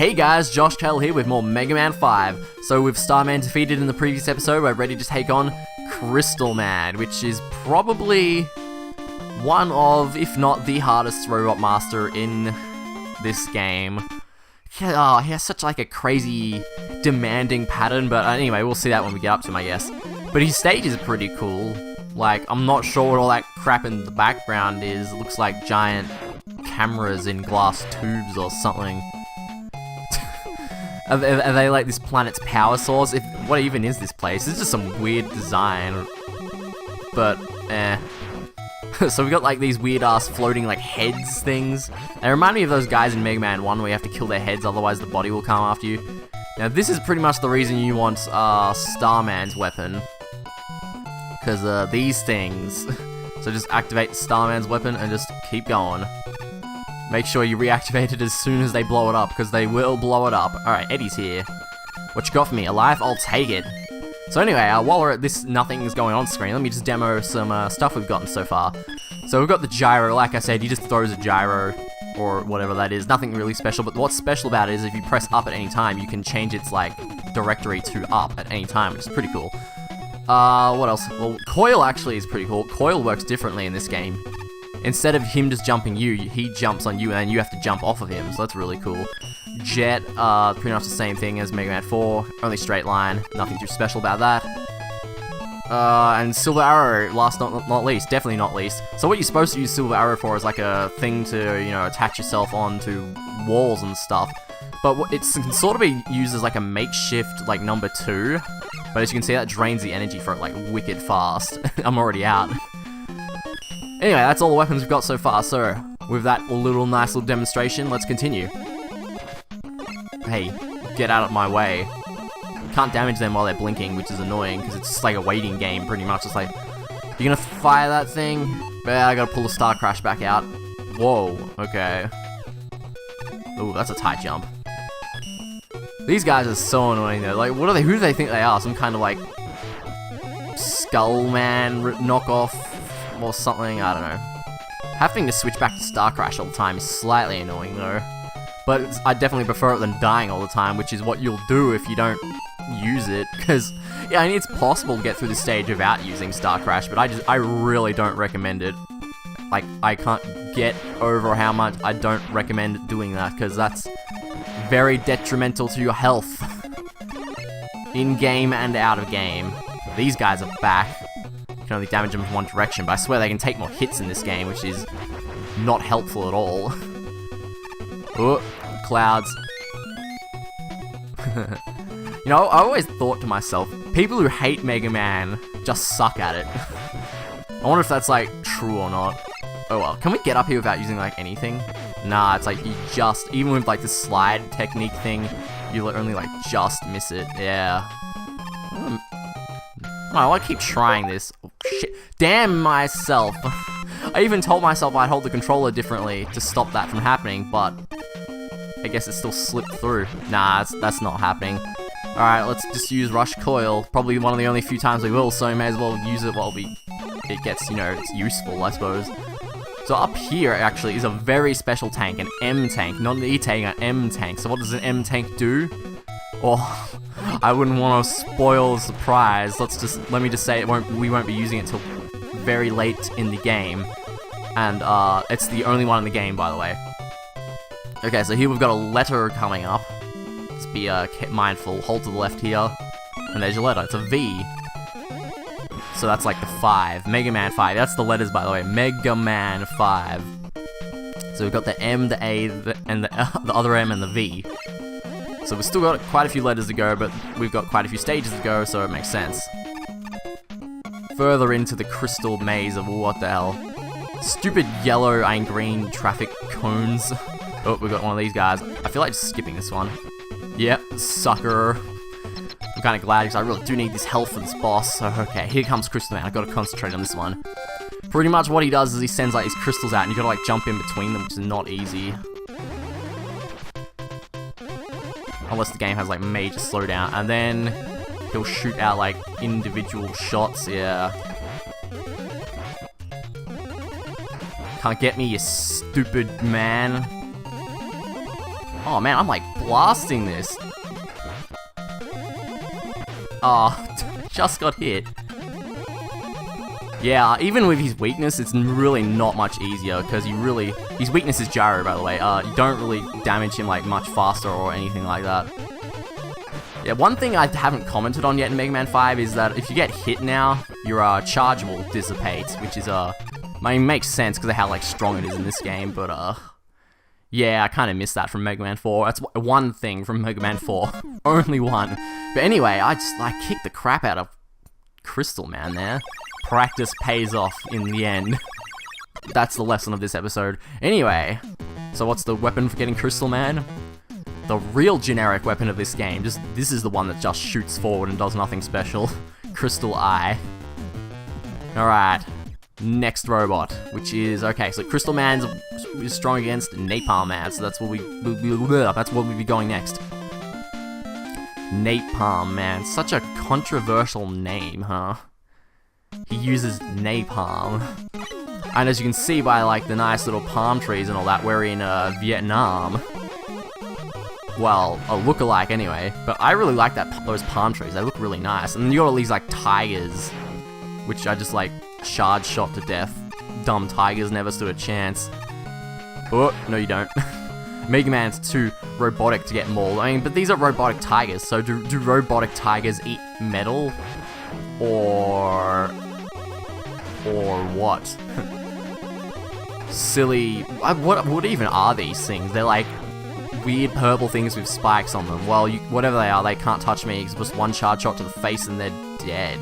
Hey guys, JoshKall here with more Mega Man 5. So with Starman defeated in the previous episode, we're ready to take on Crystal Man, which is probably one of, if not the hardest robot master in this game. Oh, he has such like a crazy, demanding pattern, but anyway, we'll see that when we get up to him, I guess. But his stage is pretty cool. Like, I'm not sure what all that crap in the background is. It looks like giant cameras in glass tubes or something. Are they like this planet's power source? What even is this place? It's just some weird design. But, So we got like these weird ass floating like heads things. They remind me of those guys in Mega Man 1 where you have to kill their heads, otherwise the body will come after you. Now this is pretty much the reason you want Starman's weapon. Because these things. So just activate Starman's weapon and just keep going. Make sure you reactivate it as soon as they blow it up, because they will blow it up. Alright, Eddie's here. What you got for me? Alive? I'll take it. So anyway, while we're at this nothing's going on screen, let me just demo some stuff we've gotten so far. So we've got the gyro. Like I said, he just throws a gyro, or whatever that is. Nothing really special, but what's special about it is if you press up at any time, you can change its, like, directory to up at any time, which is pretty cool. What else? Well, Coil actually is pretty cool. Coil works differently in this game. Instead of him just jumping you, he jumps on you and then you have to jump off of him, so that's really cool. Jet, pretty much the same thing as Mega Man 4, only straight line, nothing too special about that. And Silver Arrow, last not least, definitely not least. So what you're supposed to use Silver Arrow for is like a thing to, you know, attach yourself onto walls and stuff. But it can sort of be used as like a makeshift, like, number 2. But as you can see, that drains the energy for it, like, wicked fast. I'm already out. Anyway, that's all the weapons we've got so far, so with that nice little demonstration, let's continue. Hey, get out of my way. Can't damage them while they're blinking, which is annoying, because it's just like a waiting game, pretty much. It's like, you're gonna fire that thing? But I gotta pull the Star Crash back out. Whoa, okay. Ooh, that's a tight jump. These guys are so annoying though. Like, who do they think they are? Some kind of like Skull Man knockoff or something? I don't know. Having to switch back to Star Crash all the time is slightly annoying though. But I definitely prefer it than dying all the time, which is what you'll do if you don't use it. Because, yeah, I mean, it's possible to get through the stage without using Star Crash, but I really don't recommend it. Like, I can't get over how much I don't recommend doing that, because that's very detrimental to your health. In-game and out-of-game. These guys are back. You can only damage them in one direction, but I swear they can take more hits in this game, which is not helpful at all. Oh, clouds. You know, I always thought to myself, people who hate Mega Man just suck at it. I wonder if that's, like, true or not. Oh well, can we get up here without using, like, anything? Nah, it's like you just, even with, like, the slide technique thing, you only, like, just miss it. Yeah. Oh, I keep trying this. Oh, shit. Damn myself. I even told myself I'd hold the controller differently to stop that from happening, but I guess it still slipped through. Nah, that's not happening. Alright, let's just use Rush Coil. Probably one of the only few times we will, so we may as well use it while it gets, you know, it's useful, I suppose. So up here, actually, is a very special tank, an M tank. Not an E tank, an M tank. So what does an M tank do? Oh, I wouldn't want to spoil the surprise. Let me just say we won't be using it till very late in the game. And it's the only one in the game, by the way. Okay, so here we've got a letter coming up. Let's be mindful. Hold to the left here. And there's your letter. It's a V. So that's like the 5. Mega Man 5. That's the letters, by the way. Mega Man 5. So we've got the M, the A, and the other M, and the V. So we've still got quite a few letters to go, but we've got quite a few stages to go, so it makes sense. Further into the crystal maze of what the hell. Stupid yellow and green traffic cones. Oh, we've got one of these guys. I feel like just skipping this one. Yep, sucker. I'm kind of glad because I really do need this health for this boss. So, okay, here comes Crystal Man. I've got to concentrate on this one. Pretty much what he does is he sends like these crystals out and you've got to like jump in between them, which is not easy. Unless the game has like major slowdown. And then he'll shoot out like individual shots, yeah. Can't get me, you stupid man. Oh man, I'm like blasting this. Oh, just got hit. Yeah, even with his weakness, it's really not much easier, because his weakness is gyro, by the way. You don't really damage him like much faster or anything like that. Yeah, one thing I haven't commented on yet in Mega Man 5 is that if you get hit now, your charge will dissipate, which is, I mean, makes sense because of how like strong it is in this game, but yeah, I kind of missed that from Mega Man 4. That's one thing from Mega Man 4. Only one. But anyway, I just like kicked the crap out of Crystal Man there. Practice pays off in the end. That's the lesson of this episode. Anyway, so what's the weapon for getting Crystal Man? The real generic weapon of this game. This is the one that just shoots forward and does nothing special. Crystal Eye. Alright. Next robot, which is okay. So Crystal Man's is strong against Napalm Man, so that's what we'll be going next. Napalm Man, such a controversial name, huh? He uses napalm, and as you can see by like the nice little palm trees and all that, we're in Vietnam. Well, a look-alike anyway. But I really like those palm trees. They look really nice. And then you got all these like tigers, which I just like charge shot to death. Dumb tigers never stood a chance. Oh, no you don't. Mega Man's too robotic to get mauled. I mean, but these are robotic tigers, so do robotic tigers eat metal? Or what? Silly. What even are these things? They're like weird purple things with spikes on them. Well, whatever they are, they can't touch me. It's just one charge shot to the face and they're dead.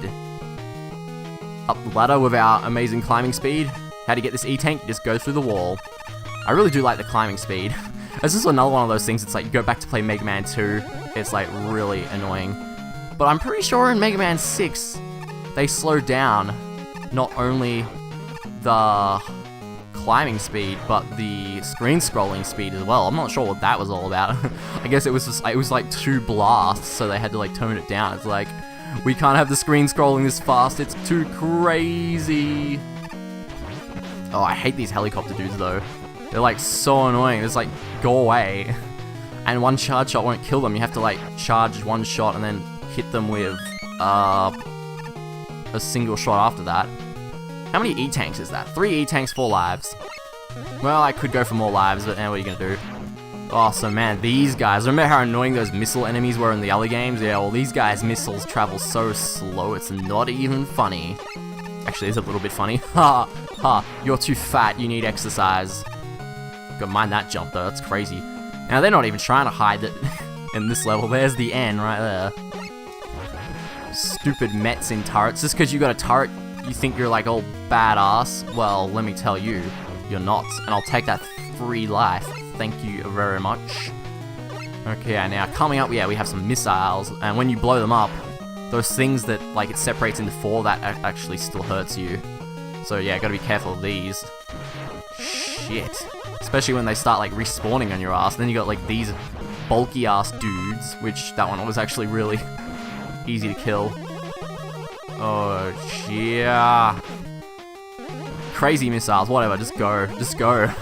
Up the ladder with our amazing climbing speed. How to get this E-Tank? You just go through the wall. I really do like the climbing speed. It's just another one of those things, it's like you go back to play Mega Man 2, it's like really annoying. But I'm pretty sure in Mega Man 6, they slowed down not only the climbing speed, but the screen scrolling speed as well. I'm not sure what that was all about. I guess it was like 2 blasts, so they had to like tone it down. It's like, we can't have the screen scrolling this fast, it's too crazy. Oh, I hate these helicopter dudes though. They're like so annoying. It's like, go away. And one charge shot won't kill them. You have to like charge one shot and then hit them with a single shot after that. How many E-Tanks is that? 3 E-Tanks, 4 lives. Well, I could go for more lives, but now what are you gonna do? Oh, so man, these guys, remember how annoying those missile enemies were in the other games? Yeah, well, these guys' missiles travel so slow, it's not even funny. Actually, it's a little bit funny. Ha, ha, you're too fat, you need exercise. Gotta mind that jump though, that's crazy. Now, they're not even trying to hide it in this level. There's the N right there. Stupid Mets in turrets. Just because you got a turret, you think you're like all badass? Well, let me tell you, you're not. And I'll take that free life. Thank you very much. Okay, now coming up, yeah, we have some missiles. And when you blow them up, those things that like it separates into 4, that actually still hurts you. So yeah, gotta be careful of these. Shit. Especially when they start like respawning on your ass. And then you got like these bulky ass dudes, which that one was actually really easy to kill. Oh yeah. Crazy missiles, whatever, just go. Just go.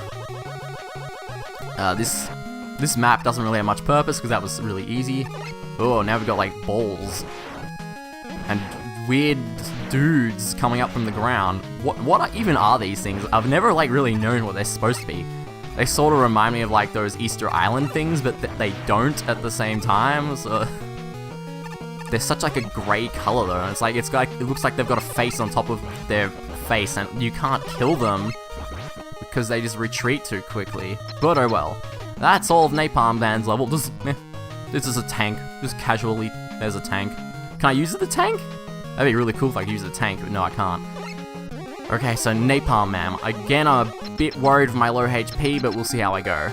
This map doesn't really have much purpose because that was really easy. Oh, now we've got like balls. And weird dudes coming up from the ground. What even are these things? I've never like really known what they're supposed to be. They sort of remind me of like those Easter Island things, but they don't at the same time. So they're such like a grey color though. And it's like it looks like they've got a face on top of their face, and you can't kill them because they just retreat too quickly. But oh well. That's all of Napalm Man's level. This is a tank. Just casually, there's a tank. Can I use the tank? That'd be really cool if I could use the tank, but no, I can't. Okay, so Napalm Man. Again, I'm a bit worried for my low HP, but we'll see how I go.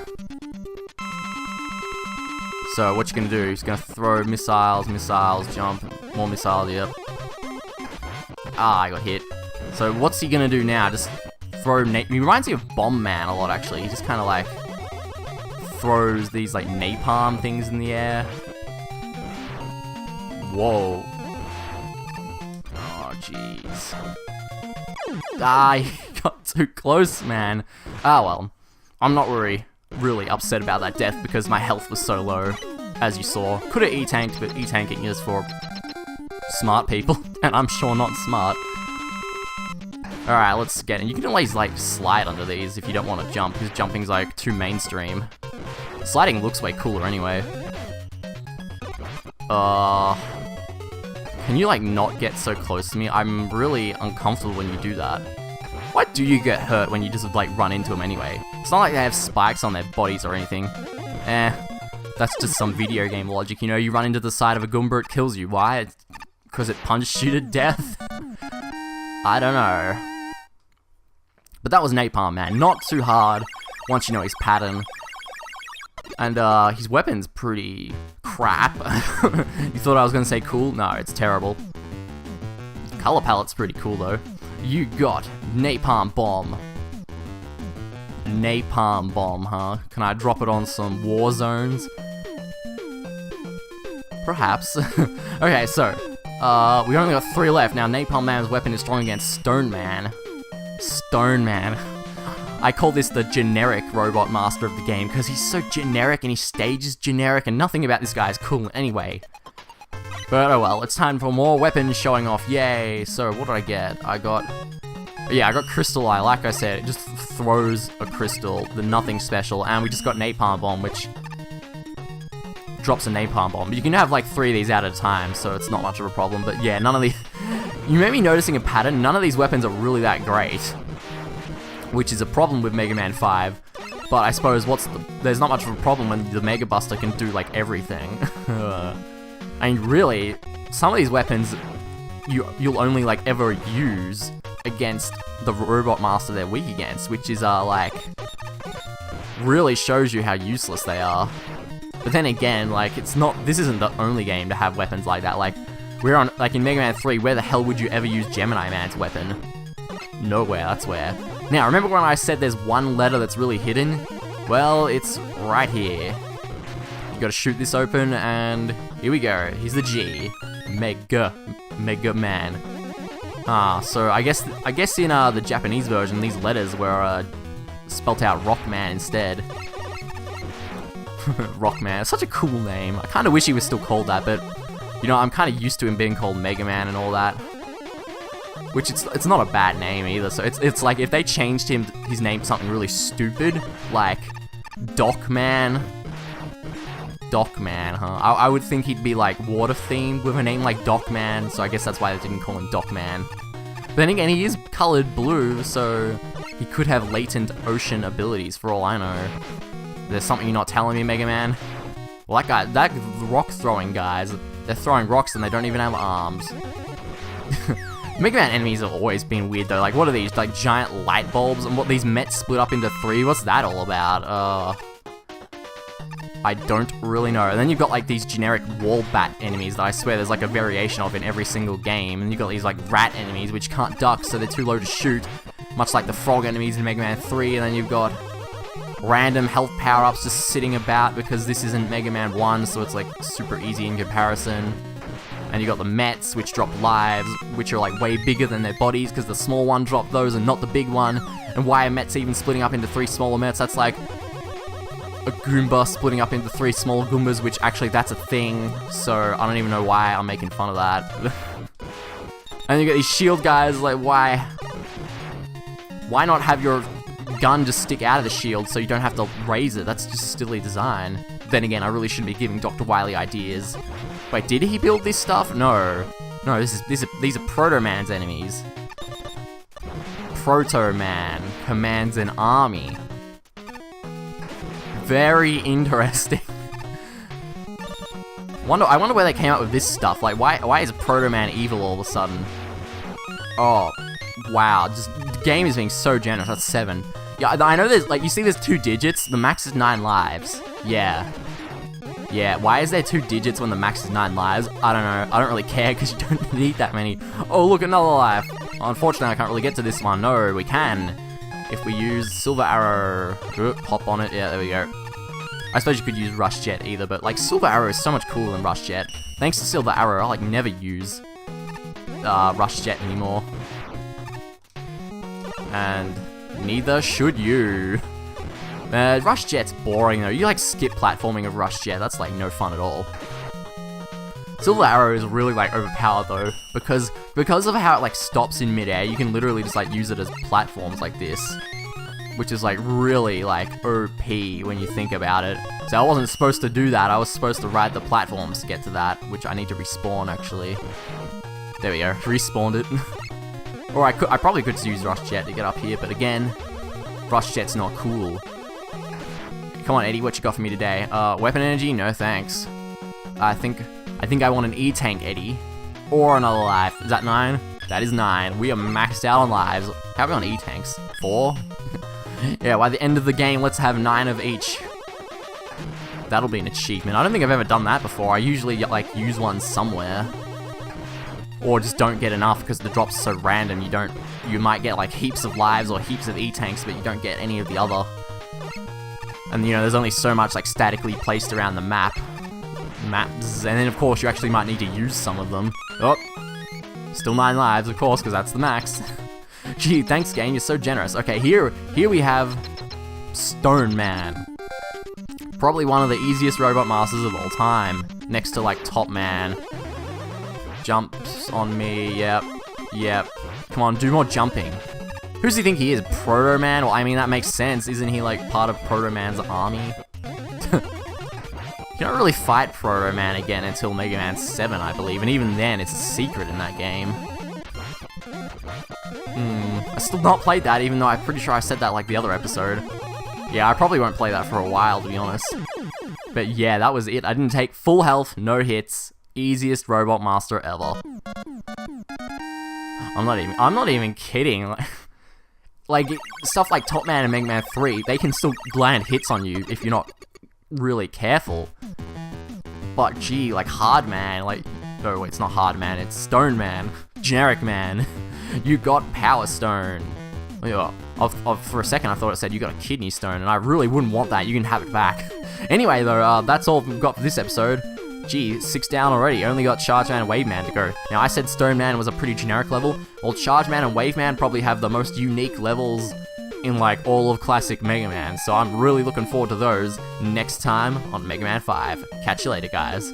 So, what you gonna do? He's gonna throw missiles, jump, more missiles, yep. Ah, I got hit. So, what's he gonna do now? Just throw He reminds me of Bomb Man a lot, actually. He just kind of like throws these like napalm things in the air. Whoa. Oh, jeez. Ah, he got too close, man. Ah, well. I'm not worried. really upset about that death because my health was so low, as you saw. Could have E-tanked, but E-tanking is for smart people, and I'm sure not smart. Alright, let's get in. You can always, like, slide under these if you don't want to jump, because jumping's, like, too mainstream. Sliding looks way cooler anyway. Can you, like, not get so close to me? I'm really uncomfortable when you do that. Why do you get hurt when you just, like, run into them anyway? It's not like they have spikes on their bodies or anything. That's just some video game logic, you know? You run into the side of a Goomba, it kills you. Why? Because it punched you to death? I don't know. But that was Napalm Man. Not too hard once you know his pattern. And his weapon's pretty crap. You thought I was gonna say cool? No, it's terrible. Color palette's pretty cool though. You got Napalm Bomb. Napalm Bomb, huh? Can I drop it on some war zones? Perhaps. Okay, so we only got 3 left. Now Napalm Man's weapon is strong against Stone Man. Stone Man. I call this the generic robot master of the game because he's so generic and his stage is generic and nothing about this guy is cool anyway. But oh well, it's time for more weapons showing off. Yay! So what did I get? I got Crystal Eye. Like I said, it just throws a crystal, nothing special. And we just got Napalm Bomb, which drops a Napalm Bomb. But you can have like 3 of these at a time, so it's not much of a problem. But yeah, none of these... You may be noticing a pattern. None of these weapons are really that great, which is a problem with Mega Man 5. But I suppose there's not much of a problem when the Mega Buster can do like everything. I mean, really, some of these weapons you'll only like ever use against the Robot Master they're weak against, which is like really shows you how useless they are. But then again, like this isn't the only game to have weapons like that. Like we're on like in Mega Man 3, where the hell would you ever use Gemini Man's weapon? Nowhere, that's where. Now, remember when I said there's one letter that's really hidden? Well, it's right here. You gotta shoot this open, and here we go. Here's the G. Mega Man. So I guess in the Japanese version, these letters were spelt out Rock Man instead. Rock Man. It's such a cool name. I kind of wish he was still called that, but you know, I'm kind of used to him being called Mega Man and all that. Which it's not a bad name either. So it's like if they changed his name to something really stupid, like Doc Man. Doc Man, huh? I would think he'd be like water themed with a name like Doc Man, so I guess that's why they didn't call him Doc Man. But then again, he is colored blue, so he could have latent ocean abilities for all I know. There's something you're not telling me, Mega Man? Well, that rock throwing guys, they're throwing rocks and they don't even have arms. Mega Man enemies have always been weird though. Like, what are these? Like giant light bulbs? And what, these Mets split up into 3? What's that all about? I don't really know. And then you've got like these generic wall bat enemies that I swear there's like a variation of in every single game. And you've got these like rat enemies which can't duck, so they're too low to shoot. Much like the frog enemies in Mega Man 3. And then you've got random health power-ups just sitting about because this isn't Mega Man 1, so it's like super easy in comparison. And you got the Mets, which drop lives, which are like way bigger than their bodies, because the small one dropped those and not the big one. And why are Mets even splitting up into 3 smaller Mets? That's like a Goomba splitting up into 3 small Goombas, which actually that's a thing, so I don't even know why I'm making fun of that. And you got these shield guys, like why not have your gun just stick out of the shield so you don't have to raise it? That's just silly design. Then again, I really shouldn't be giving Dr. Wily ideas. Wait, did he build this stuff? No. No, these are Proto Man's enemies. Proto Man commands an army. Very interesting. I wonder where they came up with this stuff. Like, why is Proto Man evil all of a sudden? Oh, wow. The game is being so generous. That's 7. Yeah, I know there's, like, you see there's 2 digits. The max is 9 lives. Yeah. Yeah, why is there 2 digits when the max is 9 lives? I don't know. I don't really care because you don't need that many. Oh, look, another life. Unfortunately, I can't really get to this one. No, we can. If we use Silver Arrow. Hop on it. Yeah, there we go. I suppose you could use Rush Jet either, but like Silver Arrow is so much cooler than Rush Jet. Thanks to Silver Arrow, I like never use Rush Jet anymore. And neither should you. Rush Jet's boring though. You like skip platforming of Rush Jet. That's like no fun at all. Silver Arrow is really like overpowered though, because of how it like stops in midair. You can literally just like use it as platforms like this, which is like really like OP when you think about it. So I wasn't supposed to do that. I was supposed to ride the platforms to get to that, which I need to respawn actually. There we go, respawned it. Or I probably could use Rush Jet to get up here, but again, Rush Jet's not cool. Come on, Eddie, what you got for me today? Weapon energy? No thanks. I think I want an E-Tank, Eddie. Or another life. Is that 9? That is 9. We are maxed out on lives. How are we on E-Tanks? 4? Yeah, by the end of the game, let's have 9 of each. That'll be an achievement. I don't think I've ever done that before. I usually, like, use one somewhere. Or just don't get enough because the drop's so random. You might get, like, heaps of lives or heaps of E-Tanks, but you don't get any of the other. And, you know, there's only so much, like, statically placed around the maps, and then of course you actually might need to use some of them. Oh, still 9 lives, of course, because that's the max. Gee, thanks game, you're so generous. Okay, here we have Stone Man. Probably one of the easiest robot masters of all time, next to like Top Man. Jumps on me, yep. Come on, do more jumping. Who does he think he is, Proto Man? Well, I mean, that makes sense. Isn't he like part of Proto Man's army? You don't really fight Proto Man again until Mega Man 7, I believe, and even then, it's a secret in that game. I still not played that, even though I'm pretty sure I said that like the other episode. Yeah, I probably won't play that for a while, to be honest. But yeah, that was it. I didn't take full health, no hits, easiest robot master ever. I'm not even kidding. Like stuff like Top Man and Mega Man 3, they can still land hits on you if you're not really careful. But gee, like Hard Man, like, oh wait, it's not Hard Man, it's Stone Man, Generic Man. You got Power Stone. Yeah, for a second I thought it said you got a Kidney Stone, and I really wouldn't want that. You can have it back. Anyway though, that's all we've got for this episode. Gee, 6 down already. Only got Charge Man and Wave Man to go. Now I said Stone Man was a pretty generic level. Well, Charge Man and Wave Man probably have the most unique levels in like all of classic Mega Man, so I'm really looking forward to those next time on Mega Man 5. Catch you later, guys.